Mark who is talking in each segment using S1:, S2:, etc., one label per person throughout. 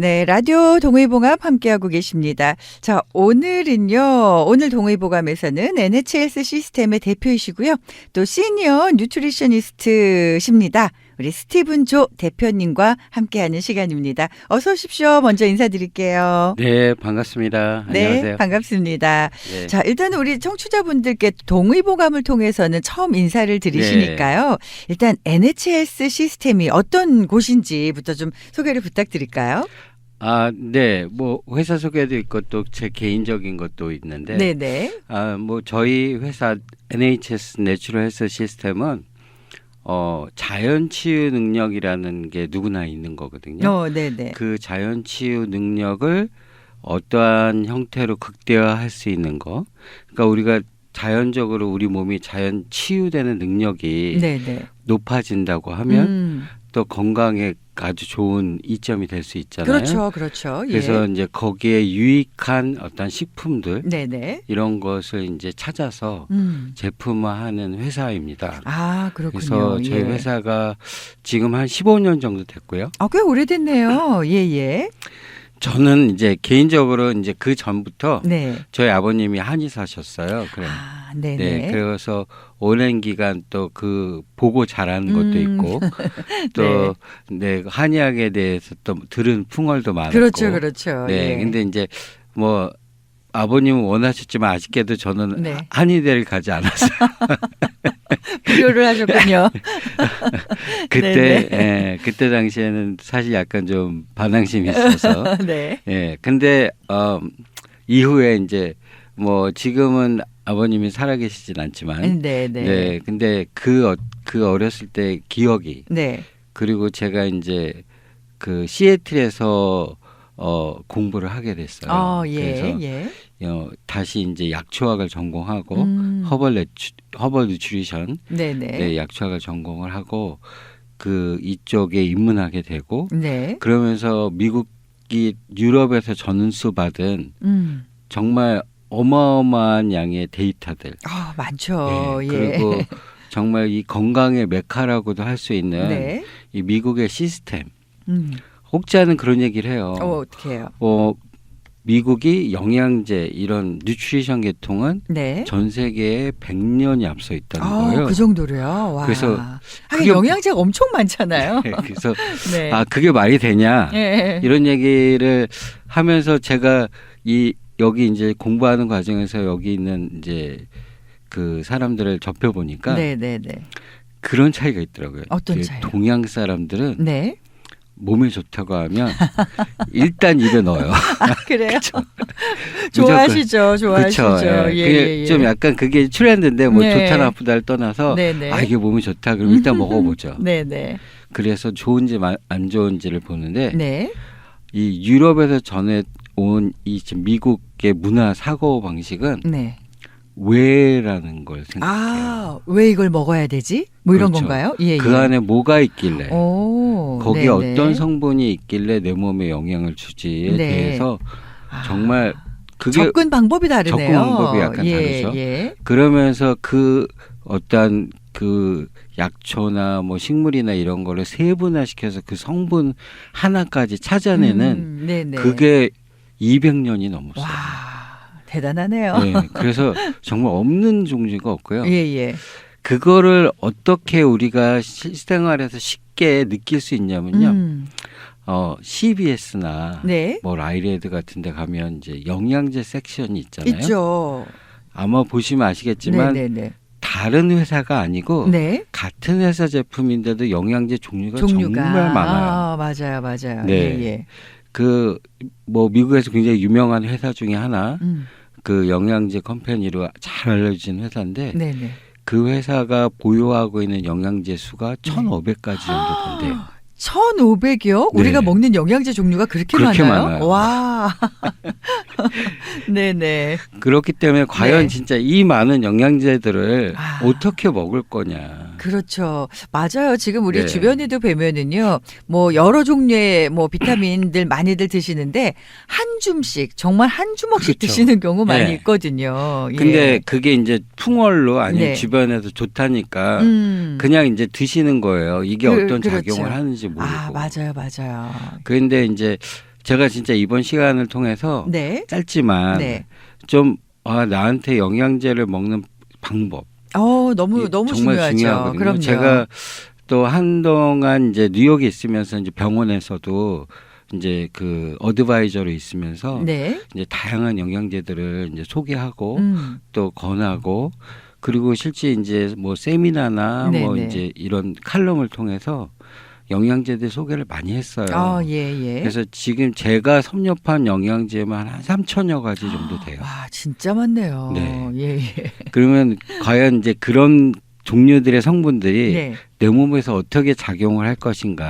S1: 네, 라디오 동의봉합 함께하고 계십니다. 자, 오늘은요, 오늘 동의보감에서는 NHS 시스템의 대표이시고요. 또 시니어 뉴트리셔니스트십니다. 우리 스티븐 조 대표님과 함께하는 시간입니다. 어서 오십시오. 먼저 인사드릴게요.
S2: 네, 반갑습니다.
S1: 네,
S2: 안녕하세요.
S1: 반갑습니다.
S2: 네.
S1: 자, 일단은 우리 청취자분들께 동의보감을 통해서는 처음 인사를 드리시니까요. 일단 NHS 시스템이 어떤 곳인지부터 좀 소개를 부탁드릴까요?
S2: 아, 네. 뭐 회사 소개도 있고 또 제 개인적인 것도 있는데,
S1: 네네.
S2: 뭐 저희 회사 NHS 내추럴 헬스 시스템은 자연 치유 능력이라는 게 누구나 있는 거거든요.
S1: 네네.
S2: 그 자연 치유 능력을 어떠한 형태로 극대화할 수 있는 거. 그러니까 우리가 자연적으로 우리 몸이 자연 치유되는 능력이
S1: 네네.
S2: 높아진다고 하면 또 건강에 아주 좋은 이점이 될 수 있잖아요.
S1: 그렇죠, 그렇죠. 예.
S2: 그래서 이제 거기에 유익한 어떤 식품들
S1: 네네.
S2: 이런 것을 이제 찾아서 제품화하는 회사입니다.
S1: 아, 그렇군요.
S2: 그래서 저희
S1: 예.
S2: 회사가 지금 한 15년 정도 됐고요.
S1: 꽤 오래됐네요. 예예.
S2: 저는 이제 개인적으로 이제 그 전부터
S1: 네.
S2: 저희 아버님이 한의사셨어요. 그래.
S1: 아, 네네.
S2: 네, 그래서 오랜 기간 또 그 보고 자라는 것도 있고 또 네, 한의학에 대해서 또 들은 풍월도 많았고.
S1: 그렇죠, 그렇죠.
S2: 네,
S1: 예.
S2: 근데 이제 뭐 아버님은 원하셨지만 아쉽게도 저는
S1: 네.
S2: 한의대를 가지 않았어요.
S1: 필요를 하셨군요.
S2: 그때 그때 당시에는 사실 약간 좀 반항심이 있어서.
S1: 네.
S2: 예, 근데 이후에 이제 뭐 지금은 아버님이 살아계시진 않지만,
S1: 네네.
S2: 네, 근데 그 어렸을 때 기억이
S1: 네.
S2: 그리고 제가 이제 그 시애틀에서 공부를 하게 됐어요.
S1: 예,
S2: 그래서
S1: 예.
S2: 다시 이제 약초학을 전공하고 허벌 뉴트리션,
S1: 네네.
S2: 네, 약초학을 전공을 하고 그 이쪽에 입문하게 되고
S1: 네.
S2: 그러면서 미국이 유럽에서 전수 받은 정말 어마어마한 양의 데이터들.
S1: 많죠.
S2: 네,
S1: 예.
S2: 그리고 정말 이 건강의 메카라고도 할 수 있는
S1: 네.
S2: 이 미국의 시스템. 혹지 않은 그런 얘기를 해요.
S1: 어떻게 해요?
S2: 미국이 영양제 이런 뉴트리션 계통은
S1: 네.
S2: 전 세계에 100년이 앞서 있다는 거예요.
S1: 그 정도로요. 와.
S2: 그래서
S1: 하긴 영양제가 엄청 많잖아요.
S2: 네, 그래서
S1: 네.
S2: 그게 말이 되냐
S1: 예.
S2: 이런 얘기를 하면서 제가 여기 이제 공부하는 과정에서 여기 있는 이제 그 사람들을 접해 보니까
S1: 네네네.
S2: 그런 차이가 있더라고요.
S1: 어떤 차이요?
S2: 동양 사람들은
S1: 네.
S2: 몸에 좋다고 하면 일단 입에 넣어요.
S1: 그래요? 좋아하시죠, 좋아하시죠.
S2: 그렇죠.
S1: 예.
S2: 좀 약간 그게 트렌드인데 뭐
S1: 네.
S2: 좋다 나쁘다를 떠나서
S1: 네네.
S2: 이게 몸에 좋다 그럼 일단 먹어보죠.
S1: 네네.
S2: 그래서 좋은지 안 좋은지를 보는데
S1: 네.
S2: 이 유럽에서 전해 온 이 미국의 문화 사고 방식은
S1: 네.
S2: 왜라는 걸 생각해요.
S1: 왜 이걸 먹어야 되지? 뭐 이런
S2: 그렇죠.
S1: 건가요? 예.
S2: 그 안에 뭐가 있길래 거기에
S1: 네네.
S2: 어떤 성분이 있길래 내 몸에 영향을 주지에
S1: 네.
S2: 대해서 정말 그게
S1: 접근 방법이 다르네요.
S2: 접근 방법이 약간 다르죠.
S1: 예.
S2: 그러면서 그 어떤 그 약초나 뭐 식물이나 이런 거를 세분화시켜서 그 성분 하나까지 찾아내는
S1: 네네.
S2: 그게 200년이 넘었어요.
S1: 와, 대단하네요.
S2: 네, 그래서 정말 없는 종류가 없고요.
S1: 예.
S2: 그거를 어떻게 우리가 실생활에서 쉽게 느낄 수 있냐면요. CBS나
S1: 네.
S2: 뭐 라이레드 같은 데 가면 이제 영양제 섹션이 있잖아요.
S1: 있죠.
S2: 아마 보시면 아시겠지만
S1: 네네네.
S2: 다른 회사가 아니고
S1: 네.
S2: 같은 회사 제품인데도 영양제 종류가 정말 많아요.
S1: 맞아요.
S2: 네.
S1: 예.
S2: 그 뭐 미국에서 굉장히 유명한 회사 중에 하나 그 영양제 컴퍼니로 잘 알려진 회사인데
S1: 네네.
S2: 그 회사가 보유하고 있는 영양제 수가 1,500가지 정도 된대요.
S1: 1,500이요?
S2: 네.
S1: 우리가 먹는 영양제 종류가 그렇게 많아요? 와. 네네.
S2: 그렇기 때문에 과연
S1: 네.
S2: 진짜 이 많은 영양제들을 어떻게 먹을 거냐.
S1: 그렇죠. 맞아요. 지금 우리
S2: 네.
S1: 주변에도 뵈면은요, 뭐 여러 종류의 뭐 비타민들 많이들 드시는데 한 줌씩 정말 한 주먹씩
S2: 그렇죠.
S1: 드시는 경우 많이
S2: 네.
S1: 있거든요. 예.
S2: 근데 그게 이제 풍월로 아니면
S1: 네.
S2: 주변에서 좋다니까 그냥 이제 드시는 거예요. 이게 어떤
S1: 그렇죠.
S2: 작용을 하는지 모르고.
S1: 맞아요.
S2: 그런데 이제 제가 진짜 이번 시간을 통해서
S1: 네.
S2: 짧지만
S1: 네.
S2: 좀 나한테 영양제를 먹는 방법
S1: 너무
S2: 정말
S1: 중요하죠.
S2: 중요하거든요.
S1: 그럼요.
S2: 제가 또 한동안 이제 뉴욕에 있으면서 이제 병원에서도 이제 그 어드바이저로 있으면서
S1: 네.
S2: 이제 다양한 영양제들을 이제 소개하고 또 권하고 그리고 실제 이제 뭐 세미나나 뭐
S1: 네네.
S2: 이제 이런 칼럼을 통해서 영양제들 소개를 많이 했어요.
S1: 예.
S2: 그래서 지금 제가 섭렵한 영양제만 한 3천여 가지 정도 돼요.
S1: 와, 진짜 많네요.
S2: 네.
S1: 예.
S2: 그러면 과연 이제 그런 종류들의 성분들이
S1: 네.
S2: 내 몸에서 어떻게 작용을 할 것인가?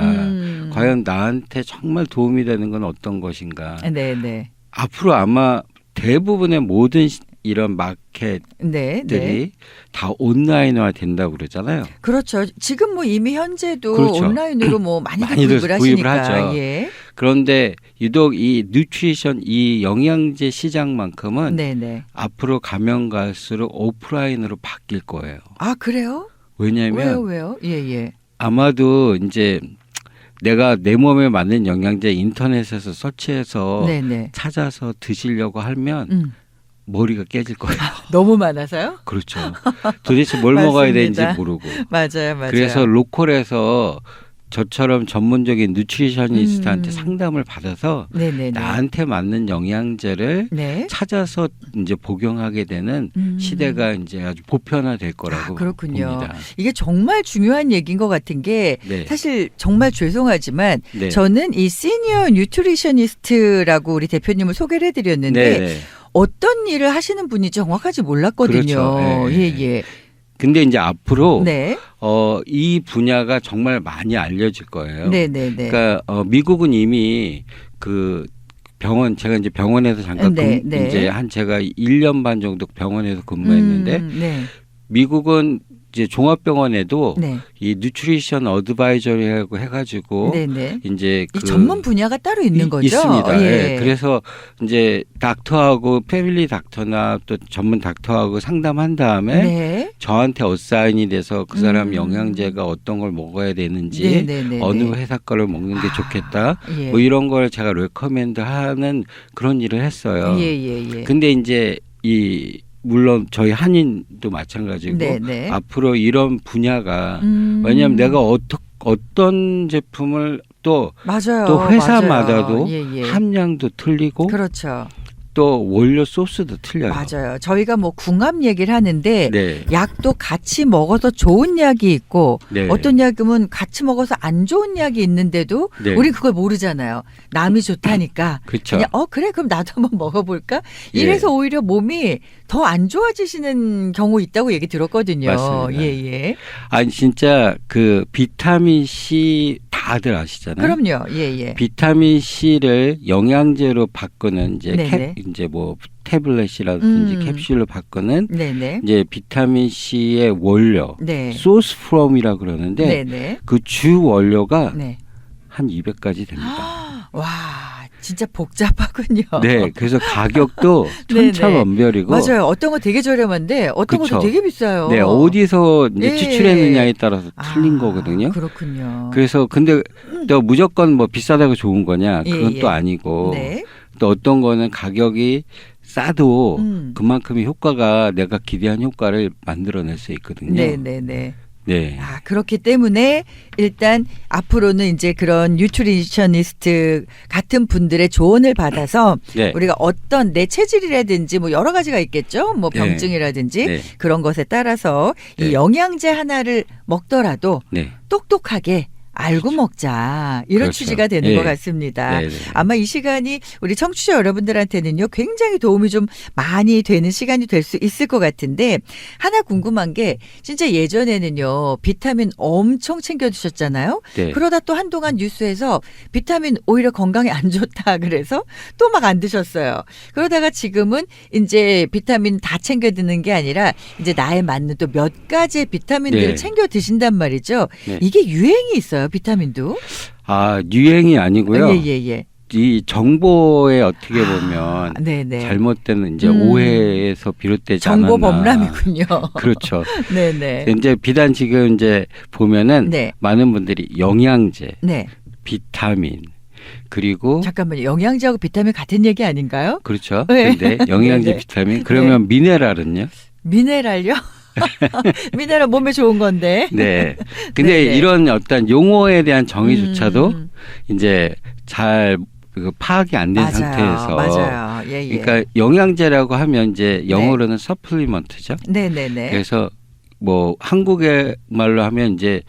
S2: 과연 나한테 정말 도움이 되는 건 어떤 것인가?
S1: 네.
S2: 앞으로 아마 대부분의 모든 이런 마켓들이
S1: 네.
S2: 다 온라인화 된다고 그러잖아요.
S1: 그렇죠. 지금 뭐 이미 현재도
S2: 그렇죠.
S1: 온라인으로 뭐 많이들
S2: 많이들
S1: 구입을
S2: 구입을
S1: 하시니까.
S2: 하죠.
S1: 예.
S2: 그런데 유독 이 뉴트리션, 이 영양제 시장만큼은
S1: 네네.
S2: 앞으로 가면 갈수록 오프라인으로 바뀔 거예요.
S1: 아, 그래요?
S2: 왜냐하면
S1: 왜요? 예.
S2: 아마도 이제 내가 내 몸에 맞는 영양제 인터넷에서 서치해서
S1: 네네.
S2: 찾아서 드시려고 하면 머리가 깨질 거예요.
S1: 너무 많아서요?
S2: 그렇죠. 도대체 뭘 먹어야 되는지
S1: 맞습니다.
S2: 모르고.
S1: 맞아요.
S2: 그래서 로컬에서 저처럼 전문적인 누트리셔니스트한테 상담을 받아서
S1: 네네네.
S2: 나한테 맞는 영양제를
S1: 네.
S2: 찾아서 이제 복용하게 되는 시대가 이제 아주 보편화될 거라고
S1: 그렇군요.
S2: 봅니다.
S1: 이게 정말 중요한 얘기인 것 같은 게
S2: 네.
S1: 사실 정말 죄송하지만
S2: 네.
S1: 저는 이 시니어 뉴트리셔니스트라고 우리 대표님을 소개를 해드렸는데
S2: 네.
S1: 어떤 일을 하시는 분인지 정확하지 몰랐거든요.
S2: 그렇죠. 네.
S1: 예.
S2: 근데 이제 앞으로
S1: 네.
S2: 이 분야가 정말 많이 알려질 거예요.
S1: 네네네.
S2: 그러니까 미국은 이미 그 병원 제가 이제 병원에서 잠깐
S1: 네.
S2: 이제 제가 1년 반 정도 병원에서 근무했는데
S1: 네.
S2: 미국은 이제 종합병원에도
S1: 네.
S2: 이 뉴트리션 어드바이저리라고 해가지고
S1: 네네.
S2: 이제
S1: 이 전문 분야가 따로 있는 거죠?
S2: 있습니다.
S1: 예.
S2: 예. 그래서 이제 닥터하고 패밀리 닥터나 또 전문 닥터하고 상담한 다음에
S1: 네.
S2: 저한테 어사인이 돼서 그 사람 영양제가 어떤 걸 먹어야 되는지
S1: 네네네.
S2: 어느 회사 거를 먹는 게 좋겠다.
S1: 예.
S2: 뭐 이런 걸 제가 레커멘드하는 그런 일을 했어요.
S1: 예.
S2: 근데 이제 물론 저희 한인도 마찬가지고
S1: 네네.
S2: 앞으로 이런 분야가 왜냐하면 내가 어떤 제품을
S1: 맞아요.
S2: 또 회사마다도
S1: 맞아요. 예.
S2: 함량도 틀리고
S1: 그렇죠.
S2: 또 원료 소스도 틀려요.
S1: 맞아요. 저희가 뭐 궁합 얘기를 하는데
S2: 네.
S1: 약도 같이 먹어서 좋은 약이 있고
S2: 네.
S1: 어떤 약은 같이 먹어서 안 좋은 약이 있는데도
S2: 네.
S1: 우리 그걸 모르잖아요. 남이 좋다니까.
S2: 그렇죠.
S1: 그냥 그래 그럼 나도 한번 먹어볼까? 이래서 오히려 몸이 더 안 좋아지시는 경우 있다고 얘기 들었거든요.
S2: 맞습니다.
S1: 예.
S2: 아니 진짜 그 비타민 C 다들 아시잖아요.
S1: 그럼요. 예.
S2: 비타민 C를 영양제로 바꾸는
S1: 네네.
S2: 이제 뭐 태블릿이라든지 캡슐로 바꾸는
S1: 네네.
S2: 이제 비타민 C의 원료
S1: 네.
S2: 소스 프롬이라 그러는데
S1: 네네.
S2: 그 주 원료가
S1: 네.
S2: 한 200가지 됩니다.
S1: 와, 진짜 복잡하군요.
S2: 네, 그래서 가격도
S1: 네네.
S2: 천차만별이고
S1: 맞아요. 어떤 거 되게 저렴한데 어떤
S2: 그쵸.
S1: 것도 되게 비싸요.
S2: 네, 어디서 이제
S1: 예.
S2: 추출했느냐에 따라서 틀린 거거든요.
S1: 그렇군요.
S2: 그래서 근데 또 무조건 뭐 비싸다고 좋은 거냐? 그건
S1: 예.
S2: 또 아니고
S1: 네.
S2: 또 어떤 거는 가격이 싸도 그만큼의 효과가 내가 기대한 효과를 만들어낼 수 있거든요.
S1: 네네네.
S2: 네.
S1: 그렇기 때문에 일단 앞으로는 이제 그런 뉴트리셔니스트 같은 분들의 조언을 받아서
S2: 네.
S1: 우리가 어떤 내 체질이라든지 뭐 여러 가지가 있겠죠. 뭐
S2: 네.
S1: 병증이라든지
S2: 네.
S1: 그런 것에 따라서 이
S2: 네.
S1: 영양제 하나를 먹더라도
S2: 네.
S1: 똑똑하게 알고 먹자 이런
S2: 그렇죠.
S1: 취지가 되는
S2: 예.
S1: 것 같습니다.
S2: 네, 네.
S1: 아마 이 시간이 우리 청취자 여러분들한테는요 굉장히 도움이 좀 많이 되는 시간이 될 수 있을 것 같은데 하나 궁금한 게 진짜 예전에는요 비타민 엄청 챙겨 드셨잖아요.
S2: 네.
S1: 그러다 또 한동안 뉴스에서 비타민 오히려 건강에 안 좋다 그래서 또 막 안 드셨어요. 그러다가 지금은 이제 비타민 다 챙겨 드는 게 아니라 이제 나에 맞는 또 몇 가지의 비타민들을
S2: 네.
S1: 챙겨 드신단 말이죠.
S2: 네.
S1: 이게 유행이 있어요, 비타민도?
S2: 유행이 아니고요.
S1: 예.
S2: 이 정보에 어떻게 보면
S1: 네네.
S2: 잘못된 이제 오해에서 비롯되지
S1: 정보
S2: 않았나.
S1: 범람이군요.
S2: 그렇죠.
S1: 네네.
S2: 이제 비단 지금 이제 보면은
S1: 네.
S2: 많은 분들이 영양제,
S1: 네.
S2: 비타민 그리고
S1: 잠깐만요. 영양제하고 비타민 같은 얘기 아닌가요?
S2: 그렇죠.
S1: 네.
S2: 근데 영양제,
S1: 네네.
S2: 비타민 그러면 미네랄은요?
S1: 미네랄요? 미네랄 몸에 좋은 건데.
S2: 네. 근데
S1: 네네.
S2: 이런 어떤 용어에 대한 정의조차도
S1: 음.
S2: 이제 잘 파악이 안 된 상태에서
S1: 맞아요. 예, 예.
S2: 그러니까 영양제라고 하면 이제 영어로는 서플리먼트죠.
S1: 네네네.
S2: 그래서 뭐 한국의 말로 하면 이제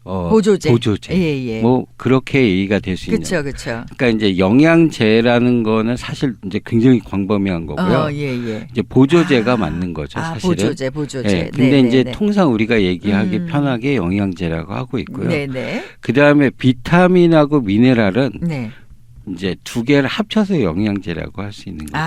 S1: 보조제.
S2: 보조제.
S1: 예, 예.
S2: 뭐 그렇게 얘기가 될 수 있는.
S1: 그렇죠, 그렇죠.
S2: 그러니까 이제 영양제라는 거는 사실 이제 굉장히 광범위한 거고요.
S1: 예, 예.
S2: 이제 보조제가
S1: 아.
S2: 맞는 거죠, 사실은.
S1: 보조제, 보조제.
S2: 예, 근데
S1: 네네네.
S2: 이제 통상 우리가 얘기하기
S1: 음.
S2: 편하게 영양제라고 하고 있고요.
S1: 네네.
S2: 그다음에 비타민하고 미네랄은
S1: 네.
S2: 이제 두 개를 합쳐서 영양제라고 할 수 있는 거죠.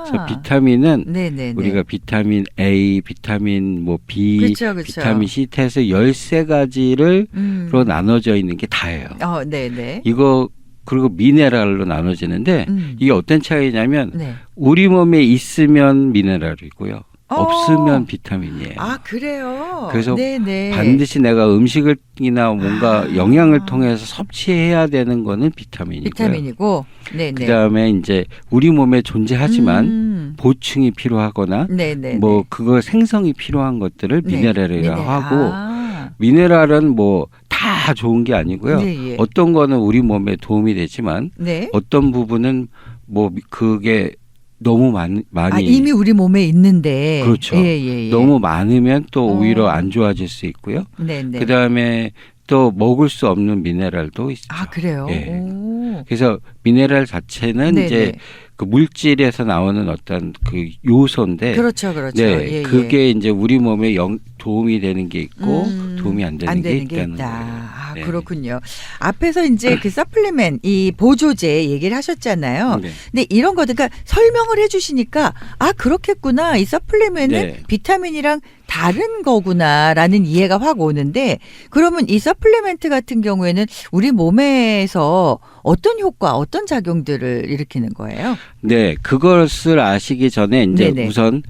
S2: 그래서 비타민은
S1: 네네네.
S2: 우리가 비타민 A, 비타민 뭐 B,
S1: 그쵸, 그쵸.
S2: 비타민 C 해서 13가지를 로 나눠져 있는 게 다예요.
S1: 네네.
S2: 이거 그리고 미네랄로 나눠지는데 이게 어떤 차이냐면
S1: 네.
S2: 우리 몸에 있으면 미네랄이고요. 없으면 비타민이에요.
S1: 그래요?
S2: 그래서
S1: 네네.
S2: 반드시 내가 음식이나 뭔가 영양을 통해서 섭취해야 되는 거는 비타민이고요.
S1: 비타민이고, 네네.
S2: 그다음에 이제 우리 몸에 존재하지만 보충이 필요하거나
S1: 네네.
S2: 뭐 그거 생성이 필요한 것들을 미네랄이라고 하고
S1: 아.
S2: 미네랄은 뭐 다 좋은 게 아니고요.
S1: 네, 예.
S2: 어떤 거는 우리 몸에 도움이 되지만
S1: 네.
S2: 어떤 부분은 뭐 그게 너무 많이
S1: 이미 우리 몸에 있는데.
S2: 그렇죠.
S1: 예.
S2: 너무 많으면 또 오히려 안 좋아질 수 있고요.
S1: 네네.
S2: 그다음에 또 먹을 수 없는 미네랄도 있죠.
S1: 그래요?
S2: 예.
S1: 오.
S2: 그래서 미네랄 자체는
S1: 네네.
S2: 이제 그 물질에서 나오는 어떤 그 요소인데
S1: 그렇죠.
S2: 네,
S1: 예,
S2: 그게 이제 우리 몸에 도움이 되는 게 있고 도움이 안 되는 게 있다는
S1: 있다.
S2: 거예요. 네.
S1: 그렇군요. 앞에서 이제 그 서플리멘 이 보조제 얘기를 하셨잖아요.
S2: 네.
S1: 근데 이런 거 그러니까 설명을 해주시니까 그렇겠구나. 이 서플리멘은
S2: 네.
S1: 비타민이랑 다른 거구나라는 이해가 확 오는데 그러면 이 서플리멘트 같은 경우에는 우리 몸에서 어떤 효과, 어떤 작용들을 일으키는 거예요?
S2: 네, 그것을 아시기 전에 이제
S1: 네네.
S2: 우선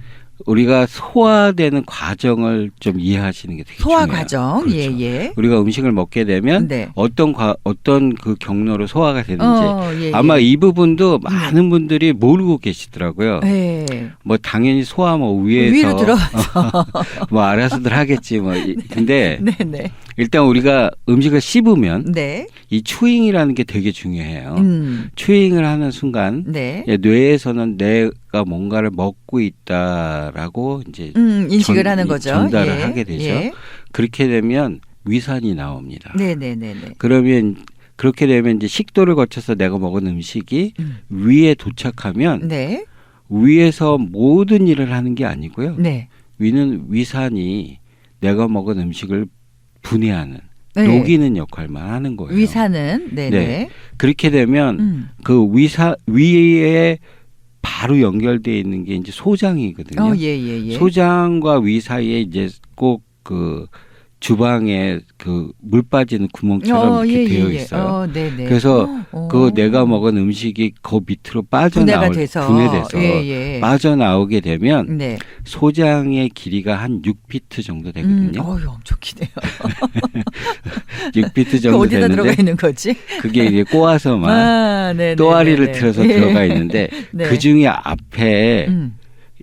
S2: 우리가 소화되는 과정을 좀 이해하시는 게 되게
S1: 소화
S2: 중요해요.
S1: 과정,
S2: 그렇죠.
S1: 예.
S2: 우리가 음식을 먹게 되면
S1: 네.
S2: 어떤 그 경로로 소화가 되는지
S1: 예.
S2: 아마 이 부분도 많은 분들이 모르고 계시더라고요.
S1: 예.
S2: 뭐 당연히 소화 뭐 위에서
S1: 위로 들어가서.
S2: 뭐 알아서들 하겠지 뭐 근데
S1: 네네.
S2: 일단 우리가 음식을 씹으면
S1: 네.
S2: 이 추잉이라는 게 되게 중요해요. 추잉을 하는 순간
S1: 네.
S2: 뇌에서는 내가 뭔가를 먹고 있다라고 이제
S1: 인식을 하는 거죠.
S2: 전달을
S1: 예.
S2: 하게 되죠.
S1: 예.
S2: 그렇게 되면 위산이 나옵니다.
S1: 네네네네.
S2: 그러면 그렇게 되면 이제 식도를 거쳐서 내가 먹은 음식이 위에 도착하면
S1: 네.
S2: 위에서 모든 일을 하는 게 아니고요.
S1: 네.
S2: 위는 위산이 내가 먹은 음식을 분해하는
S1: 네.
S2: 녹이는 역할만 하는 거예요.
S1: 위산은 네네.
S2: 네. 그렇게 되면 그 위에 바로 연결되어 있는 게 이제 소장이거든요.
S1: 예.
S2: 소장과 위 사이에 이제 꼭 그 주방에 그 물 빠지는 구멍처럼 이렇게 되어 있어요.
S1: 네네.
S2: 그래서 그 내가 먹은 음식이 그 밑으로 분해돼서
S1: 예.
S2: 빠져나오게 되면
S1: 네.
S2: 소장의 길이가 한 6피트 정도 되거든요.
S1: 엄청 기네요.
S2: 6피트 정도
S1: 어디다
S2: 되는데
S1: 들어가 있는 거지?
S2: 그게 이제 꼬아서만
S1: 네네.
S2: 또아리를 틀어서 들어가 있는데
S1: 네.
S2: 그 중에 앞에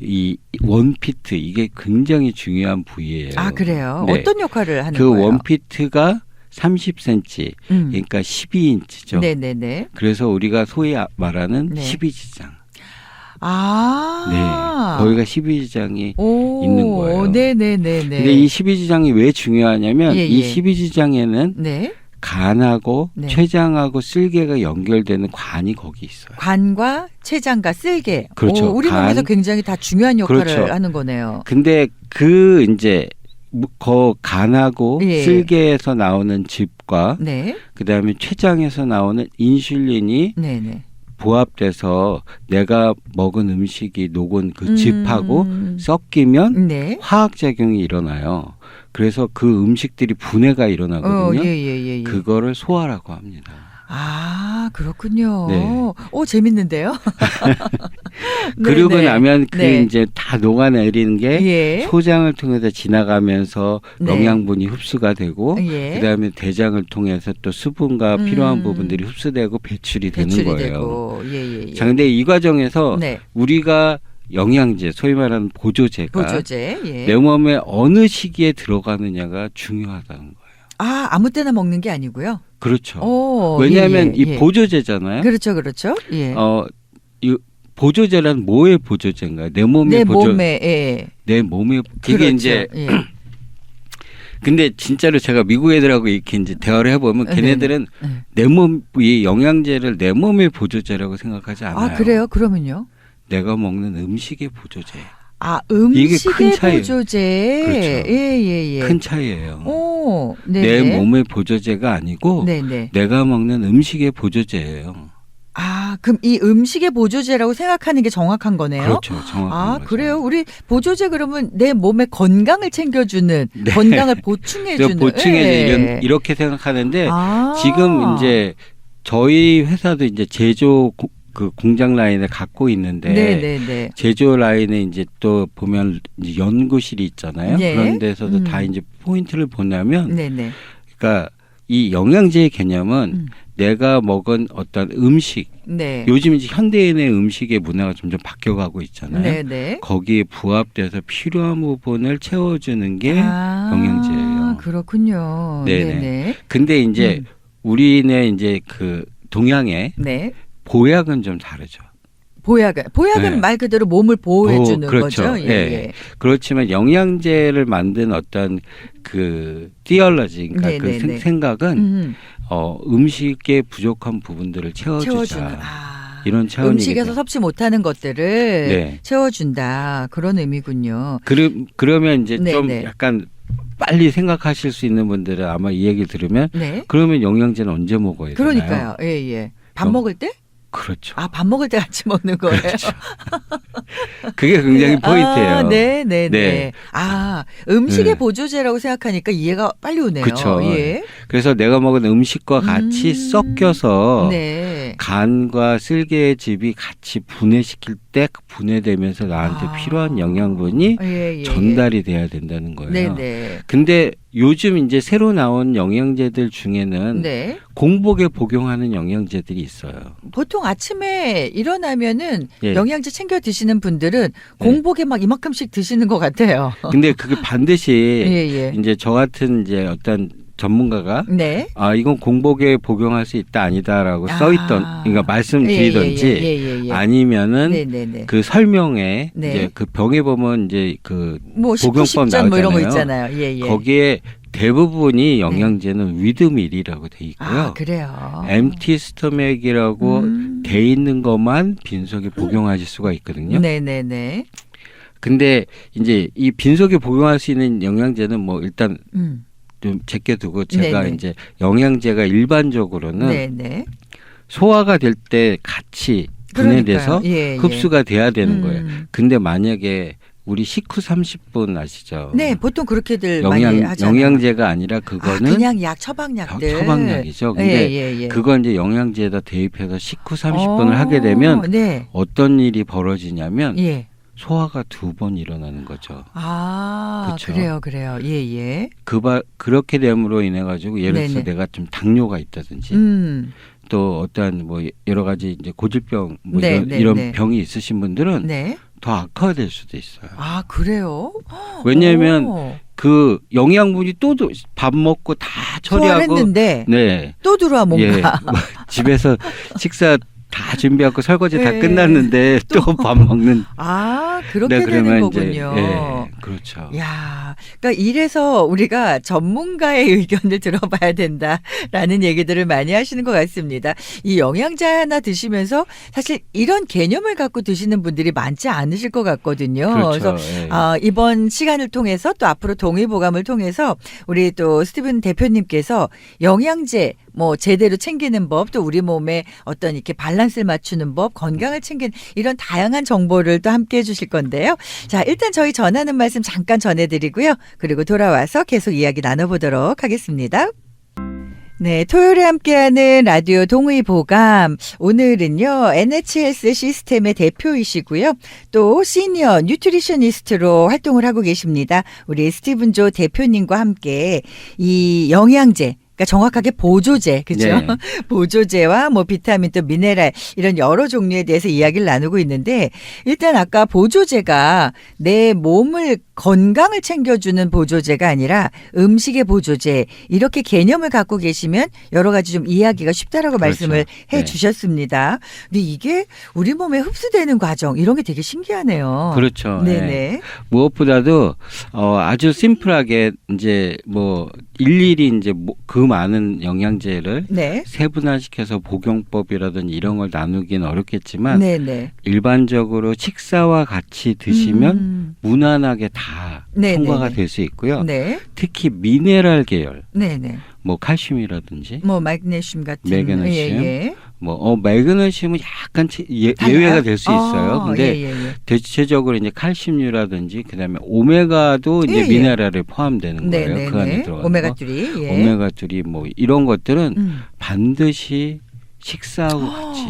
S2: 이 원피트 이게 굉장히 중요한 부위예요.
S1: 그래요?
S2: 네.
S1: 어떤 역할을 하는
S2: 그
S1: 거예요?
S2: 원피트가 30cm, 그러니까 12인치죠.
S1: 네네네.
S2: 그래서 우리가 소위 말하는
S1: 네.
S2: 12지장. 네, 거기가 12지장이 있는 거예요.
S1: 네네네네.
S2: 근데 이 12지장이 왜 중요하냐면 이 12지장에는
S1: 네.
S2: 간하고 췌장하고 쓸개가 연결되는 관이 거기 있어요.
S1: 관과 췌장과 쓸개.
S2: 그렇죠.
S1: 우리 몸에서 굉장히 다 중요한 역할을
S2: 그렇죠.
S1: 하는 거네요.
S2: 근데 그 이제 그 간하고 쓸개에서 나오는 즙과
S1: 네.
S2: 그다음에 췌장에서 나오는 인슐린이
S1: 네네.
S2: 부합돼서 내가 먹은 음식이 녹은 그 즙하고 섞이면
S1: 네.
S2: 화학작용이 일어나요. 그래서 그 음식들이 분해가 일어나거든요.
S1: 예.
S2: 그거를 소화라고 합니다.
S1: 아, 그렇군요.
S2: 네.
S1: 오, 재밌는데요?
S2: 그러고
S1: 네네.
S2: 나면 그
S1: 네.
S2: 이제 다 녹아내리는 게
S1: 예.
S2: 소장을 통해서 지나가면서
S1: 네.
S2: 영양분이 흡수가 되고
S1: 예.
S2: 그다음에 대장을 통해서 또 수분과 필요한
S1: 음.
S2: 부분들이 흡수되고 배출이 되는
S1: 배출이
S2: 거예요.
S1: 되고. 예, 예.
S2: 자, 근데 이 과정에서
S1: 네.
S2: 우리가 영양제, 소위 말하는 보조제가
S1: 보조제. 예.
S2: 내 몸에 어느 시기에 들어가느냐가 중요하다는 거예요.
S1: 아, 아무 때나 먹는 게 아니고요.
S2: 그렇죠.
S1: 오,
S2: 왜냐하면
S1: 예,
S2: 이
S1: 예.
S2: 보조제잖아요.
S1: 그렇죠, 그렇죠. 예.
S2: 이 보조제란 뭐의 보조제인가요? 내 몸의
S1: 내
S2: 보조,
S1: 몸에, 예.
S2: 내 몸의 그게
S1: 그렇죠.
S2: 이제
S1: 예.
S2: 근데 진짜로 제가 미국 애들하고 이렇게 이제 대화를 해보면 걔네들은
S1: 네.
S2: 내 몸, 이 영양제를 내 몸의 보조제라고 생각하지 않아요.
S1: 아, 그래요? 그러면요?
S2: 내가 먹는 음식의 보조제.
S1: 아,
S2: 이게 큰
S1: 음식의
S2: 차이예요.
S1: 보조제.
S2: 그렇죠.
S1: 예, 예, 예.
S2: 큰 차이예요.
S1: 오, 네.
S2: 내 몸의 보조제가 아니고
S1: 네네.
S2: 내가 먹는 음식의 보조제예요.
S1: 아, 그럼 이 음식의 보조제라고 생각하는 게 정확한 거네요?
S2: 그렇죠. 정확한
S1: 아,
S2: 거죠.
S1: 그래요? 우리 보조제 그러면 내 몸의 건강을 챙겨주는,
S2: 네.
S1: 건강을 보충해주는.
S2: 보충해서
S1: 예.
S2: 이렇게 생각하는데
S1: 아.
S2: 지금 이제 저희 회사도 이제 제조 그 공장 라인을 갖고 있는데
S1: 네네네.
S2: 제조 라인에 이제 또 보면 이제 연구실이 있잖아요.
S1: 네.
S2: 그런 데서도 다 이제 포인트를 보냐면
S1: 네네.
S2: 그러니까 이 영양제의 개념은 내가 먹은 어떤 음식
S1: 네.
S2: 요즘 이제 현대인의 음식의 문화가 점점 바뀌어가고 있잖아요.
S1: 네네.
S2: 거기에 부합돼서 필요한 부분을 채워주는 게 영양제예요.
S1: 그렇군요.
S2: 네네.
S1: 네네.
S2: 근데 이제 우리네 이제 그 동양의
S1: 네.
S2: 보약은 좀 다르죠.
S1: 보약은
S2: 네.
S1: 말 그대로 몸을 보호해주는
S2: 그렇죠.
S1: 거죠. 예.
S2: 예.
S1: 예.
S2: 그렇지만 영양제를 만든 어떤 그 티얼러지, 그러니까 그
S1: 네네네.
S2: 생각은 음식의 부족한 부분들을 채워주자.
S1: 채워주는.
S2: 이런 차원이기
S1: 음식에서
S2: 때문에.
S1: 섭취 못하는 것들을
S2: 네.
S1: 채워준다. 그런 의미군요.
S2: 그러면 이제 좀
S1: 네네.
S2: 약간 빨리 생각하실 수 있는 분들은 아마 이 얘기 들으면
S1: 네.
S2: 그러면 영양제는 언제 먹어야 되나요?
S1: 그러니까요. 예, 예. 밥 먹을 때?
S2: 그렇죠.
S1: 아, 밥 먹을 때 같이 먹는 거예요.
S2: 그렇죠. 그게 굉장히 포인트예요.
S1: 아, 네, 네, 네.
S2: 네.
S1: 아, 음식의
S2: 네.
S1: 보조제라고 생각하니까 이해가 빨리 오네요.
S2: 그렇죠.
S1: 예.
S2: 그래서 내가 먹은 음식과 같이 섞여서
S1: 네.
S2: 간과 쓸개의 즙이 같이 분해시킬 때 분해되면서 나한테 필요한 영양분이
S1: 예, 예.
S2: 전달이 돼야 된다는 거예요.
S1: 네, 네.
S2: 근데 요즘 이제 새로 나온 영양제들 중에는
S1: 네.
S2: 공복에 복용하는 영양제들이 있어요.
S1: 보통 아침에 일어나면은
S2: 예.
S1: 영양제 챙겨 드시는 분들은 공복에 막 이만큼씩 드시는 것 같아요.
S2: 근데 그게 반드시
S1: 예, 예.
S2: 이제 저 같은 이제 어떤 전문가가
S1: 네.
S2: 이건 공복에 복용할 수 있다 아니다라고 써있던 그러니까 말씀드리던지
S1: 예.
S2: 아니면은
S1: 네네네.
S2: 그 설명에
S1: 네.
S2: 이제 그 병에 보면 이제 그
S1: 뭐
S2: 복용법
S1: 식후식전 뭐 이런 거
S2: 나오잖아요.
S1: 있잖아요. 예, 예.
S2: 거기에 대부분이 영양제는 위드밀이라고 돼 있고요.
S1: 아, 그래요.
S2: 엠티 스토맥이라고 돼 있는 것만 빈속에 복용하실 수가 있거든요.
S1: 네네네.
S2: 근데 이제 이 빈속에 복용할 수 있는 영양제는 뭐 일단 좀 제껴두고 제가
S1: 네네.
S2: 이제 영양제가 일반적으로는
S1: 네네.
S2: 소화가 될 때 같이 분해돼서
S1: 그러니까요. 예, 예.
S2: 흡수가 돼야 되는 거예요. 근데 만약에 우리 식후 30분 아시죠?
S1: 네, 보통 그렇게들 많이 하잖아요.
S2: 영양제가 아니라 그거는
S1: 그냥 약, 처방약들.
S2: 처방약이죠. 근데
S1: 예.
S2: 그건 이제 영양제에다 대입해서 식후 30분을 하게 되면
S1: 네.
S2: 어떤 일이 벌어지냐면
S1: 예.
S2: 소화가 2번 일어나는 거죠.
S1: 아,
S2: 그쵸?
S1: 그래요. 예.
S2: 그렇게 됨으로 인해 가지고 예를 들어서
S1: 네네.
S2: 내가 좀 당뇨가 있다든지 또 어떠한 뭐 여러 가지 이제 고질병 뭐
S1: 네,
S2: 이런
S1: 네.
S2: 병이 있으신 분들은
S1: 네.
S2: 더 악화될 수도 있어요.
S1: 아, 그래요?
S2: 왜냐하면
S1: 오.
S2: 그 영양분이 또 밥 먹고 다 처리하고
S1: 소화했는데
S2: 네.
S1: 또 들어와 뭔가.
S2: 예. 집에서 식사 다 준비하고 설거지 다
S1: 예.
S2: 끝났는데 또 밥 먹는
S1: 아, 그렇게
S2: 네,
S1: 되는
S2: 그러면
S1: 거군요.
S2: 이제, 예, 그렇죠.
S1: 야, 그러니까 이래서 우리가 전문가의 의견을 들어봐야 된다라는 얘기들을 많이 하시는 것 같습니다. 이 영양제 하나 드시면서 사실 이런 개념을 갖고 드시는 분들이 많지 않으실 것 같거든요.
S2: 그렇죠.
S1: 래서
S2: 예.
S1: 이번 시간을 통해서 또 앞으로 동의보감을 통해서 우리 또 스티븐 대표님께서 영양제 뭐 제대로 챙기는 법, 또 우리 몸에 어떤 이렇게 밸런스를 맞추는 법, 건강을 챙기는 이런 다양한 정보를 또 함께 해주실 건데요. 자, 일단 저희 전하는 말씀 잠깐 전해드리고요. 그리고 돌아와서 계속 이야기 나눠보도록 하겠습니다. 네, 토요일에 함께하는 라디오 동의보감. 오늘은요, NH헬스 시스템의 대표이시고요. 또 시니어 뉴트리셔니스트로 활동을 하고 계십니다. 우리 스티븐 조 대표님과 함께 이 영양제, 그러니까 정확하게 보조제, 그죠?
S2: 네.
S1: 보조제와 뭐 비타민 또 미네랄 이런 여러 종류에 대해서 이야기를 나누고 있는데 일단 아까 보조제가 내 몸을 건강을 챙겨주는 보조제가 아니라 음식의 보조제 이렇게 개념을 갖고 계시면 여러 가지 좀 이해하기가 쉽다라고
S2: 그렇죠.
S1: 말씀을 해
S2: 네.
S1: 주셨습니다. 근데 이게 우리 몸에 흡수되는 과정 이런 게 되게 신기하네요.
S2: 그렇죠.
S1: 네네.
S2: 네. 무엇보다도 아주 심플하게 이제 뭐 일일이 이제 그 많은 영양제를
S1: 네.
S2: 세분화시켜서 복용법이라든지 이런 걸 나누기는 어렵겠지만
S1: 네네.
S2: 일반적으로 식사와 같이 드시면 무난하게 다
S1: 네네네.
S2: 통과가 될 수 있고요.
S1: 네.
S2: 특히 미네랄 계열,
S1: 네네.
S2: 뭐 칼슘이라든지
S1: 뭐 마그네슘 같은
S2: 매그네슘,
S1: 예.
S2: 뭐 매그네슘은 약간
S1: 달라요?
S2: 예외가 될 수 있어요. 근데
S1: 예.
S2: 대체적으로 이제 칼슘류라든지 그다음에 오메가도 이제
S1: 예, 예.
S2: 미네랄에 포함되는 거예요.
S1: 네네네.
S2: 그 안에 들어가는
S1: 오메가
S2: 거.
S1: 3. 예.
S2: 오메가 3 뭐 이런 것들은 반드시 식사하고 같이.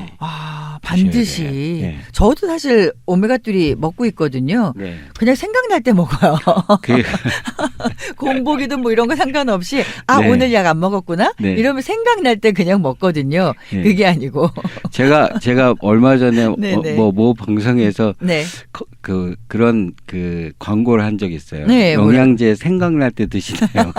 S1: 반드시.
S2: 네.
S1: 저도 사실 오메가3 먹고 있거든요.
S2: 네.
S1: 그냥 생각날 때 먹어요.
S2: 그
S1: 공복이든 뭐 이런 거 상관없이
S2: 네.
S1: 오늘 약 안 먹었구나?
S2: 네.
S1: 이러면 생각날 때 그냥 먹거든요.
S2: 네.
S1: 그게 아니고.
S2: 제가 얼마 전에
S1: 네네.
S2: 모 방송에서
S1: 네.
S2: 그런 광고를 한 적이 있어요.
S1: 네,
S2: 영양제 생각날 때 드시네요.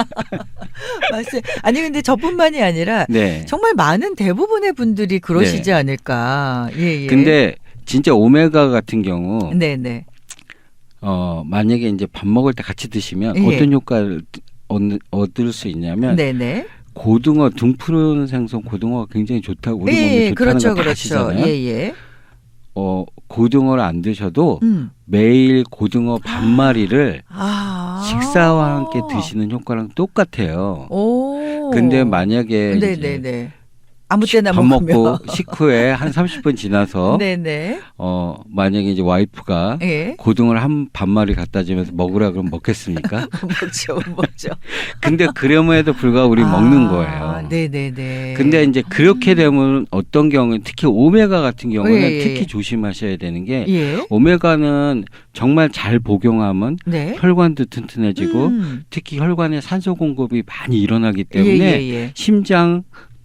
S1: 맞아요. 아니 근데 저뿐만이 아니라
S2: 네.
S1: 정말 많은 대부분의 분들이 그러시지
S2: 네.
S1: 않을까. 예.
S2: 근데 진짜 오메가 같은 경우
S1: 네네.
S2: 만약에 이제 밥 먹을 때 같이 드시면
S1: 예.
S2: 어떤 효과를 얻을 수 있냐면
S1: 네네.
S2: 고등어 등 푸른 생선 고등어가 굉장히 좋다고 우리 몸에 좋다는
S1: 그렇죠,
S2: 거 다
S1: 그렇죠.
S2: 아시잖아요.
S1: 예.
S2: 고등어를 안 드셔도
S1: 음.
S2: 매일 고등어 반마리를
S1: 아.
S2: 식사와 함께 드시는 효과랑 똑같아요.
S1: 오.
S2: 근데 만약에 이제
S1: 네네네. 아무 때나
S2: 밥
S1: 먹으면.
S2: 먹고 식후에 한 30분 지나서
S1: 네네.
S2: 만약에 이제 와이프가
S1: 예.
S2: 고등어를 한 반마리 갖다 주면서 먹으라 그러면 먹겠습니까?
S1: 먹죠.
S2: 근데 그럼에도 불구하고 우리 먹는 거예요.
S1: 네네네.
S2: 근데 이제 그렇게 되면 어떤 경우는 특히 오메가 같은 경우는
S1: 예.
S2: 특히 조심하셔야 되는 게
S1: 예.
S2: 오메가는 정말 잘 복용하면
S1: 네.
S2: 혈관도 튼튼해지고 특히 혈관에 산소 공급이 많이 일어나기 때문에
S1: 예.
S2: 심장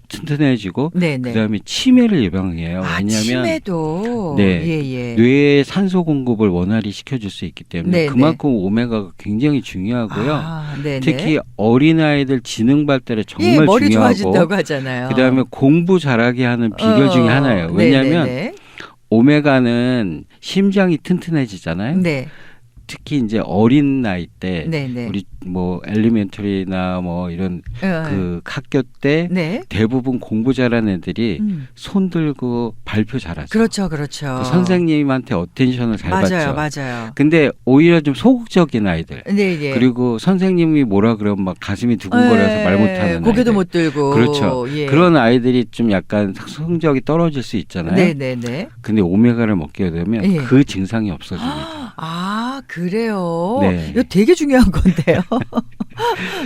S2: 튼튼해지고
S1: 네네.
S2: 그다음에 치매를 예방해요. 왜냐하면
S1: 치매도.
S2: 네.
S1: 예.
S2: 뇌에 산소 공급을 원활히 시켜줄 수 있기 때문에
S1: 네네.
S2: 그만큼 오메가가 굉장히 중요하고요.
S1: 네네.
S2: 특히 어린아이들 지능 발달에 정말
S1: 머리
S2: 중요하고
S1: 좋아진다고 하잖아요.
S2: 그다음에 공부 잘하게 하는 비결 중에 하나예요. 왜냐하면
S1: 네네네.
S2: 오메가는 심장이 튼튼해지잖아요.
S1: 네.
S2: 특히 이제 어린 나이 때
S1: 네네.
S2: 우리 뭐 엘리멘터리나 뭐 이런 그 학교 때
S1: 네.
S2: 대부분 공부 잘하는 애들이 손 들고 발표 잘하죠.
S1: 그렇죠.
S2: 그 선생님한테 어텐션을 잘 받죠.
S1: 맞아요.
S2: 근데 오히려 좀 소극적인 아이들.
S1: 네.
S2: 그리고 선생님이 뭐라 그러면 막 가슴이 두근거려서 말 못하는
S1: 고개도
S2: 아이들.
S1: 못 들고.
S2: 그렇죠.
S1: 예.
S2: 그런 아이들이 좀 약간 성적이 떨어질 수 있잖아요.
S1: 네네네.
S2: 근데 오메가를 먹게 되면
S1: 예.
S2: 그 증상이 없어집니다.
S1: 그래요?
S2: 네.
S1: 이거 되게 중요한 건데요.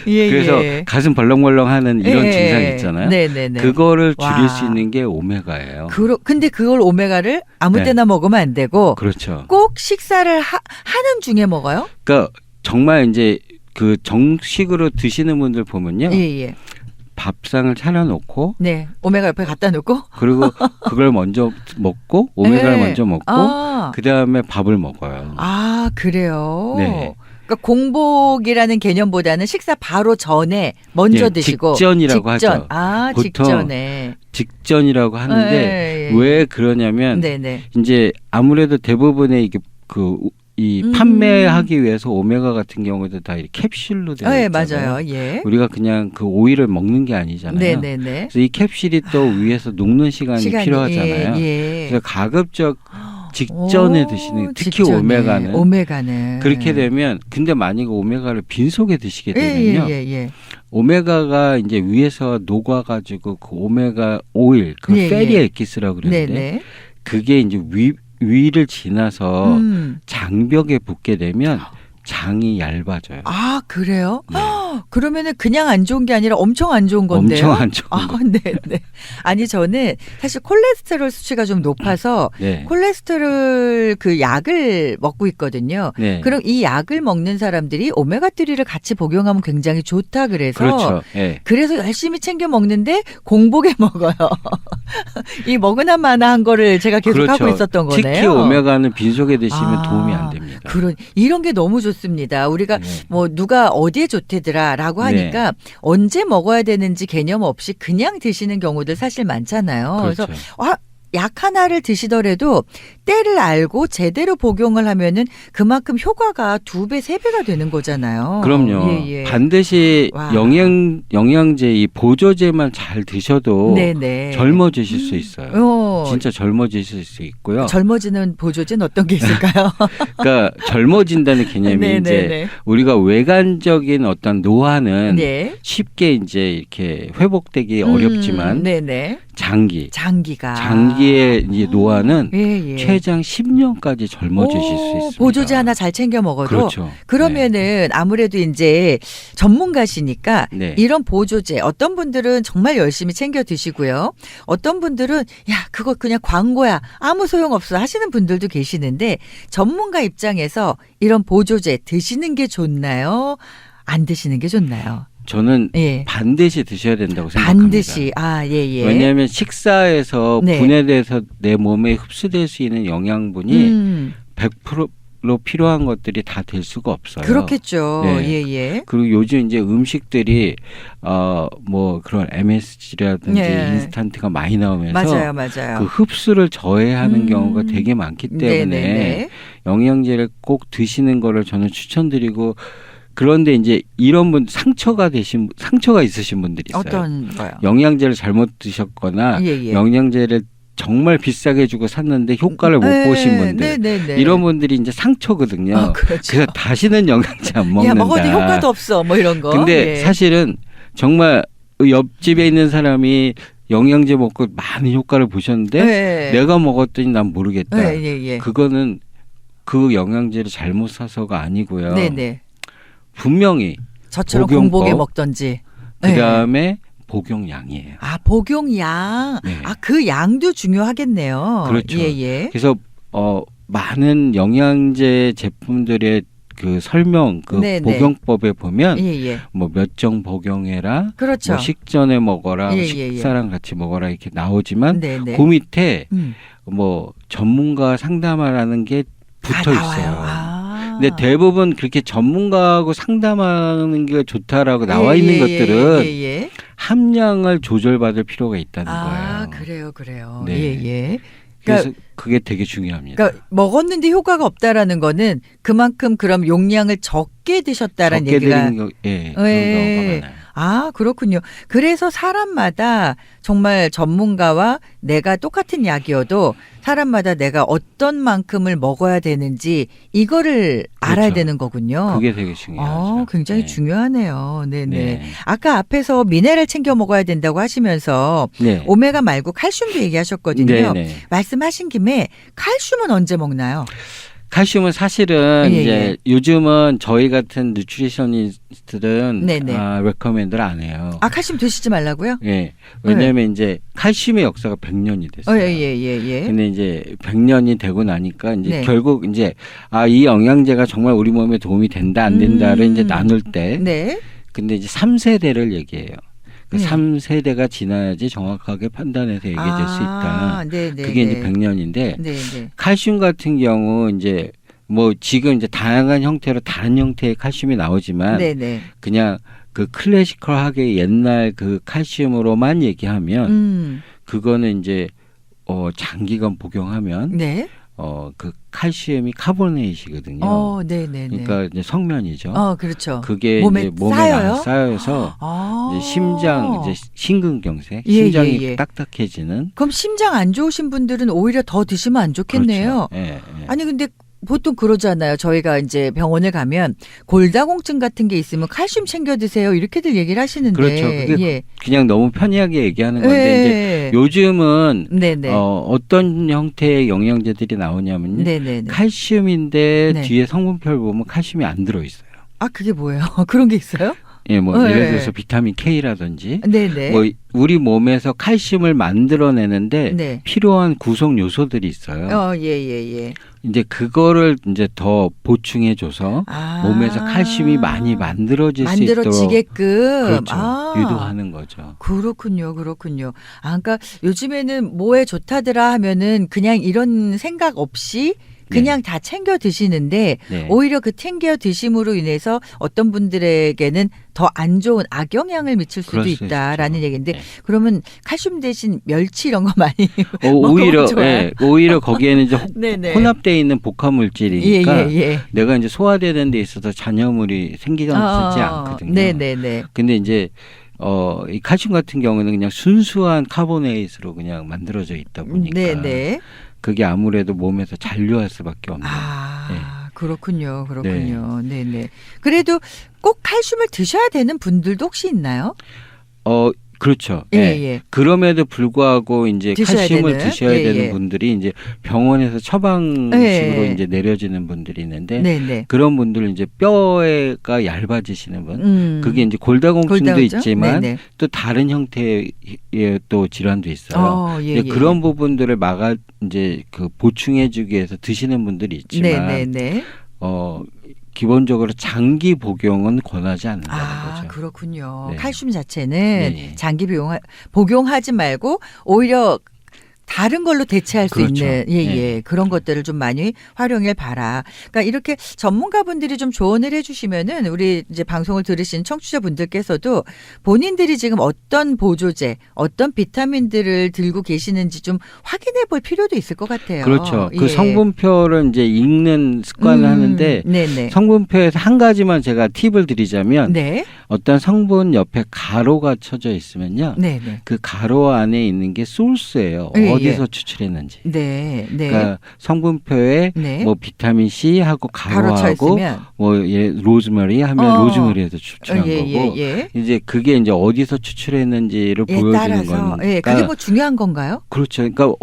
S1: 예.
S2: 그래서 가슴 벌렁벌렁하는 이런 증상 있잖아요.
S1: 네네네.
S2: 그거를 줄일
S1: 와.
S2: 수 있는 게 오메가예요.
S1: 근데 그걸 오메가를 아무
S2: 네.
S1: 때나 먹으면 안 되고
S2: 그렇죠.
S1: 꼭 식사를 하는 중에 먹어요?
S2: 그러니까 정말 이제 그 정식으로 드시는 분들 보면요.
S1: 예.
S2: 밥상을 차려놓고
S1: 네. 오메가 옆에 갖다 놓고.
S2: 그리고 그걸 먼저 먹고 오메가를
S1: 네.
S2: 먼저 먹고 그다음에 밥을 먹어요.
S1: 그래요?
S2: 네.
S1: 그러니까 공복이라는 개념보다는 식사 바로 전에 먼저
S2: 예,
S1: 드시고
S2: 직전이라고 하죠. 보통
S1: 직전에.
S2: 직전이라고 하는데
S1: 예.
S2: 왜 그러냐면
S1: 네네.
S2: 이제 아무래도 대부분의 이게 이 판매하기 위해서 오메가 같은 경우도 다 이렇게 캡슐로 되어 있잖아요.
S1: 맞아요. 예.
S2: 우리가 그냥 그 오일을 먹는 게 아니잖아요.
S1: 네네네.
S2: 그래서 이 캡슐이 또 위에서 녹는 시간이 필요하잖아요.
S1: 예.
S2: 그래서 가급적 직전에 드시는 특히
S1: 직전에.
S2: 오메가는 그렇게 되면 근데 만약에 오메가를 빈속에 드시게 되면요.
S1: 예.
S2: 오메가가 이제 위에서 녹아가지고 그 오메가 오일 그 페리 엑기스라고 그러는데
S1: 네네.
S2: 그게 이제 위를 지나서 장벽에 붙게 되면 장이 얇아져요.
S1: 그래요?
S2: 네.
S1: 그러면은 그냥 안 좋은 게 아니라 엄청 안 좋은 건데요.
S2: 엄청 안 좋은 거.
S1: 네. 아니 저는 사실 콜레스테롤 수치가 좀 높아서
S2: 네.
S1: 콜레스테롤 그 약을 먹고 있거든요.
S2: 네.
S1: 그럼 이 약을 먹는 사람들이 오메가3를 같이 복용하면 굉장히 좋다 그래서
S2: 그렇죠. 예.
S1: 그래서 열심히 챙겨 먹는데 공복에 먹어요. 이 먹으나 마나한 거를 제가 계속
S2: 그렇죠.
S1: 하고 있었던 거네요.
S2: 특히 오메가는 빈속에 드시면
S1: 아,
S2: 도움이 안 됩니다.
S1: 이런 게 너무 좋습니다. 우리가
S2: 네.
S1: 뭐 누가 어디에 좋대더라라고 하니까 언제 먹어야 되는지 개념 없이 그냥 드시는 경우들 사실 많잖아요.
S2: 그렇죠.
S1: 그래서 약 하나를 드시더라도 때를 알고 제대로 복용을 하면은 그만큼 효과가 2배, 3배가 되는 거잖아요.
S2: 그럼요.
S1: 예.
S2: 반드시
S1: 와.
S2: 영양제 이 보조제만 잘 드셔도
S1: 네네.
S2: 젊어지실 수 있어요. 진짜 젊어지실 수 있고요.
S1: 젊어지는 보조제는 어떤 게 있을까요?
S2: 그러니까 젊어진다는 개념이 이제
S1: 네네네.
S2: 우리가 외관적인 어떤 노화는
S1: 네.
S2: 쉽게 이제 이렇게 회복되기 어렵지만
S1: 네네.
S2: 장기의 이제 노화는
S1: 예.
S2: 최장 10년까지 젊어지실 수 있습니다.
S1: 보조제 하나 잘 챙겨 먹어도
S2: 그렇죠.
S1: 그러면은 아무래도 이제 전문가시니까
S2: 네.
S1: 이런 보조제 어떤 분들은 정말 열심히 챙겨 드시고요. 어떤 분들은 야 그거 그냥 광고야 아무 소용없어 하시는 분들도 계시는데 전문가 입장에서 이런 보조제 드시는 게 좋나요? 안 드시는 게 좋나요?
S2: 저는
S1: 예.
S2: 반드시 드셔야 된다고 생각합니다.
S1: 반드시 예.
S2: 왜냐하면 식사에서
S1: 네.
S2: 분해돼서 내 몸에 흡수될 수 있는 영양분이 100%로 필요한 것들이 다 될 수가 없어요.
S1: 그렇겠죠.
S2: 네.
S1: 예.
S2: 그리고 요즘 이제 음식들이 뭐 그런 MSG라든지
S1: 네.
S2: 인스턴트가 많이 나오면서
S1: 맞아요.
S2: 그 흡수를 저해하는 경우가 되게 많기 때문에
S1: 네네네.
S2: 영양제를 꼭 드시는 거를 저는 추천드리고 그런데 이제 이런 분 상처가 있으신 분들이 있어요.
S1: 어떤 거요?
S2: 영양제를 잘못 드셨거나
S1: 예.
S2: 영양제를 정말 비싸게 주고 샀는데 효과를 못 보신 분들
S1: 네네네.
S2: 이런 분들이 이제 상처거든요.
S1: 그렇죠.
S2: 그래서 다시는 영양제 안 먹는다.
S1: 야, 먹어도 효과도 없어. 뭐 이런 거.
S2: 근데
S1: 예.
S2: 사실은 정말 옆집에 있는 사람이 영양제 먹고 많은 효과를 보셨는데
S1: 예.
S2: 내가 먹었더니 난 모르겠다.
S1: 예.
S2: 그거는 그 영양제를 잘못 사서가 아니고요.
S1: 네네.
S2: 분명히
S1: 저처럼
S2: 복용법,
S1: 공복에 먹던지.
S2: 그다음에 복용량이에요.
S1: 복용량.
S2: 네.
S1: 그 양도 중요하겠네요.
S2: 그렇죠.
S1: 예.
S2: 그래서 많은 영양제 제품들의 그 설명, 그
S1: 네네.
S2: 복용법에 보면
S1: 예.
S2: 뭐 몇 정 복용해라,
S1: 그렇죠.
S2: 뭐 식전에 먹어라,
S1: 예.
S2: 식사랑 같이 먹어라 이렇게 나오지만
S1: 네네.
S2: 그 밑에
S1: 음.
S2: 뭐 전문가 상담하라는 게 붙어 있어요.
S1: 나와요.
S2: 근데 대부분 그렇게 전문가하고 상담하는 게 좋다라고 나와 있는 것들은
S1: 예.
S2: 함량을 조절받을 필요가 있다는 거예요.
S1: 그래요.
S2: 네.
S1: 예.
S2: 그래서 그게 되게 중요합니다.
S1: 그러니까 먹었는데 효과가 없다라는 거는 그만큼 그럼 용량을 적게 드셨다라는
S2: 적게
S1: 얘기가
S2: 드는 그런 경우가 많아요.
S1: 그렇군요. 그래서 사람마다 정말 전문가와 내가 똑같은 약이어도 사람마다 내가 어떤 만큼을 먹어야 되는지 이거를 알아야
S2: 그렇죠.
S1: 되는 거군요.
S2: 그게 되게 중요하죠.
S1: 굉장히
S2: 네.
S1: 중요하네요. 네네.
S2: 네.
S1: 아까 앞에서 미네랄 챙겨 먹어야 된다고 하시면서
S2: 네.
S1: 오메가 말고 칼슘도 얘기하셨거든요.
S2: 네.
S1: 말씀하신 김에 칼슘은 언제 먹나요?
S2: 칼슘은 사실은
S1: 예,
S2: 이제 요즘은 저희 같은 누트리셔니스트들은
S1: 네네.
S2: 레커멘드를 안 해요.
S1: 칼슘 드시지 말라고요?
S2: 예. 왜냐하면 이제 칼슘의 역사가 100년이 됐어요.
S1: 예.
S2: 근데 이제 100년이 되고 나니까 이제
S1: 네.
S2: 결국 이제 이 영양제가 정말 우리 몸에 도움이 된다 안 된다를 이제 나눌 때
S1: 네.
S2: 근데 이제 3세대를 얘기해요. 그
S1: 네.
S2: 3세대가 지나야지 정확하게 판단해서 얘기해 줄 수 있다.
S1: 네네.
S2: 그게 이제 100년인데
S1: 네.
S2: 칼슘 같은 경우 이제 뭐 지금 이제 다양한 형태로 다른 형태의 칼슘이 나오지만
S1: 네네.
S2: 그냥 그 클래시컬하게 옛날 그 칼슘으로만 얘기하면 그거는 이제 장기간 복용하면
S1: 네.
S2: 그 칼슘이 카보네이트거든요.
S1: 네네.
S2: 그러니까 이제 성면이죠.
S1: 그렇죠.
S2: 그게
S1: 몸에
S2: 이제 몸에
S1: 쌓여요?
S2: 쌓여서 이제 심장 이제 심근경색,
S1: 예,
S2: 심장이
S1: 예.
S2: 딱딱해지는.
S1: 그럼 심장 안 좋으신 분들은 오히려 더 드시면 안 좋겠네요.
S2: 그렇죠. 예.
S1: 아니 근데 보통 그러잖아요. 저희가 이제 병원을 가면 골다공증 같은 게 있으면 칼슘 챙겨 드세요. 이렇게들 얘기를 하시는데.
S2: 그렇죠. 그게 그냥 너무 편하게 얘기하는 건데
S1: 예.
S2: 이제 요즘은
S1: 네네.
S2: 어떤 형태의 영양제들이 나오냐면요.
S1: 네네.
S2: 칼슘인데
S1: 네.
S2: 뒤에 성분표를 보면 칼슘이 안 들어 있어요.
S1: 그게 뭐예요? 그런 게 있어요?
S2: 예, 뭐
S1: 네.
S2: 예를 들어서 비타민 K라든지
S1: 네네.
S2: 뭐 우리 몸에서 칼슘을 만들어내는데
S1: 네.
S2: 필요한 구성 요소들이 있어요.
S1: 예.
S2: 이제 그거를 이제 더 보충해줘서
S1: 아.
S2: 몸에서 칼슘이 많이 만들어질 수 있도록
S1: 만들어지게끔.
S2: 그렇죠.
S1: 아.
S2: 유도하는 거죠.
S1: 그렇군요. 아, 그러니까 요즘에는 뭐에 좋다더라 하면은 그냥 이런 생각 없이 그냥 다 챙겨 드시는데
S2: 네.
S1: 오히려 그 챙겨 드심으로 인해서 어떤 분들에게는 더 안 좋은 악영향을 미칠 수도
S2: 그럴 수
S1: 있다라는
S2: 있죠.
S1: 얘기인데
S2: 네.
S1: 그러면 칼슘 대신 멸치 이런 거 많이
S2: 오히려
S1: 먹으면 좋아요.
S2: 예, 오히려 거기에는 이제
S1: 네네.
S2: 혼합되어 있는 복합 물질이니까
S1: 예.
S2: 내가 이제 소화되는 데 있어서 잔여물이 생기지 않거든요.
S1: 네네네.
S2: 근데 이제 이 칼슘 같은 경우는 그냥 순수한 카보네이트로 그냥 만들어져 있다 보니까
S1: 네네.
S2: 그게 아무래도 몸에서 잔류할 수밖에 없는.
S1: 아, 그렇군요. 네네. 그래도 꼭 칼슘을 드셔야 되는 분들도 혹시 있나요?
S2: 그렇죠.
S1: 예.
S2: 그럼에도 불구하고 이제
S1: 드셔야
S2: 칼슘을
S1: 되는?
S2: 드셔야
S1: 예,
S2: 되는
S1: 예.
S2: 분들이 이제 병원에서 처방식으로
S1: 예.
S2: 이제 내려지는 분들이 있는데
S1: 네네.
S2: 그런 분들은 이제 뼈가 얇아지시는 분, 그게 이제 골다공증도
S1: 골다공증?
S2: 있지만
S1: 네네.
S2: 또 다른 형태의 또 질환도 있어요.
S1: 예.
S2: 근데 그런 부분들을 이제 그 보충해주기 위해서 드시는 분들이 있지만
S1: 네네네.
S2: 기본적으로 장기 복용은 권하지 않는다는 거죠.
S1: 그렇군요.
S2: 네.
S1: 칼슘 자체는
S2: 네.
S1: 장기 복용하지 말고 오히려 다른 걸로 대체할 수
S2: 그렇죠.
S1: 있는
S2: 네.
S1: 그런 것들을 좀 많이 활용해 봐라. 그러니까 이렇게 전문가분들이 좀 조언을 해주시면은 우리 이제 방송을 들으신 청취자분들께서도 본인들이 지금 어떤 보조제, 어떤 비타민들을 들고 계시는지 좀 확인해 볼 필요도 있을 것 같아요.
S2: 그렇죠. 그
S1: 예.
S2: 성분표를 이제 읽는 습관을 하는데
S1: 네네.
S2: 성분표에서 한 가지만 제가 팁을 드리자면
S1: 네.
S2: 어떤 성분 옆에 가로가 쳐져 있으면요.
S1: 네네.
S2: 그 가로 안에 있는 게 소스예요.
S1: 예,
S2: 어디서 추출했는지.
S1: 네.
S2: 그러니까 성분표에
S1: 네.
S2: 뭐 비타민 C 하고
S1: 가로 쳐
S2: 가로하고
S1: 있으면
S2: 뭐 로즈메리 하면 로즈메리에서 추출한 거고
S1: 예.
S2: 이제 그게 이제 어디서 추출했는지를 보여주는
S1: 따라서
S2: 거니까
S1: 그게 뭐 중요한 건가요?
S2: 그렇죠. 그러니까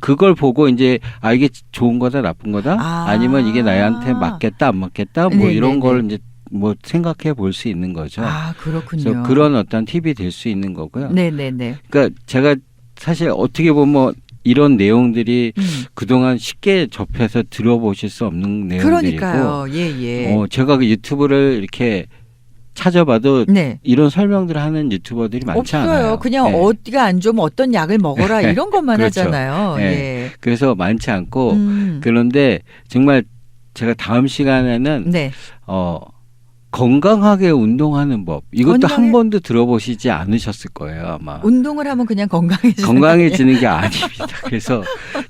S2: 그걸 보고 이제 이게 좋은 거다 나쁜 거다 아니면 이게 나한테 맞겠다 안 맞겠다 뭐 이런 걸 이제 뭐 생각해 볼 수 있는 거죠.
S1: 그렇군요.
S2: 그래서 그런 어떤 팁이 될 수 있는 거고요.
S1: 네네네.
S2: 그러니까 제가 사실 어떻게 보면 이런 내용들이 그동안 쉽게 접해서 들어보실 수 없는 내용들이고
S1: 그러니까요. 예.
S2: 제가 그 유튜브를 이렇게 찾아봐도
S1: 네.
S2: 이런 설명들을 하는 유튜버들이 많지
S1: 없어요.
S2: 않아요.
S1: 그냥
S2: 네.
S1: 어디가 안 좋으면 어떤 약을 먹어라 이런 것만
S2: 그렇죠.
S1: 하잖아요.
S2: 네.
S1: 예.
S2: 그래서 많지 않고
S1: 그런데
S2: 그런데 정말 제가 다음 시간에는
S1: 네.
S2: 건강하게 운동하는 법 이것도
S1: 건강해-
S2: 한 번도 들어보시지 않으셨을 거예요 아마.
S1: 운동을 하면 그냥 건강해지는
S2: 건강해지는 게 아닙니다. 그래서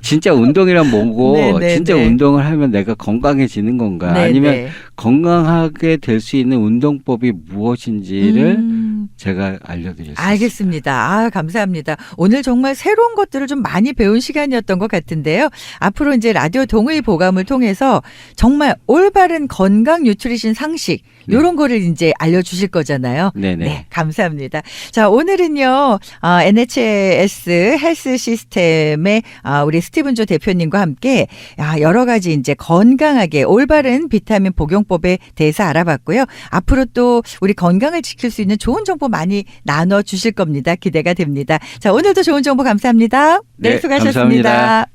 S2: 진짜 운동이란 뭐고
S1: 네네네.
S2: 진짜 운동을 하면 내가 건강해지는 건가 아니면 건강하게 될 수 있는 운동법이 무엇인지를 제가 알려드렸습니다.
S1: 알겠습니다. 감사합니다. 오늘 정말 새로운 것들을 좀 많이 배운 시간이었던 것 같은데요. 앞으로 이제 라디오 동의 보감을 통해서 정말 올바른 건강 뉴트리션 상식 이런 거를 이제 알려주실 거잖아요.
S2: 네네.
S1: 네, 감사합니다. 자, 오늘은요, NHS 헬스 시스템의 우리 스티븐 조 대표님과 함께 여러 가지 이제 건강하게 올바른 비타민 복용법에 대해서 알아봤고요. 앞으로 또 우리 건강을 지킬 수 있는 좋은 정보 많이 나눠 주실 겁니다. 기대가 됩니다. 자, 오늘도 좋은 정보 감사합니다. 네,
S2: 네,
S1: 수고하셨습니다.
S2: 감사합니다.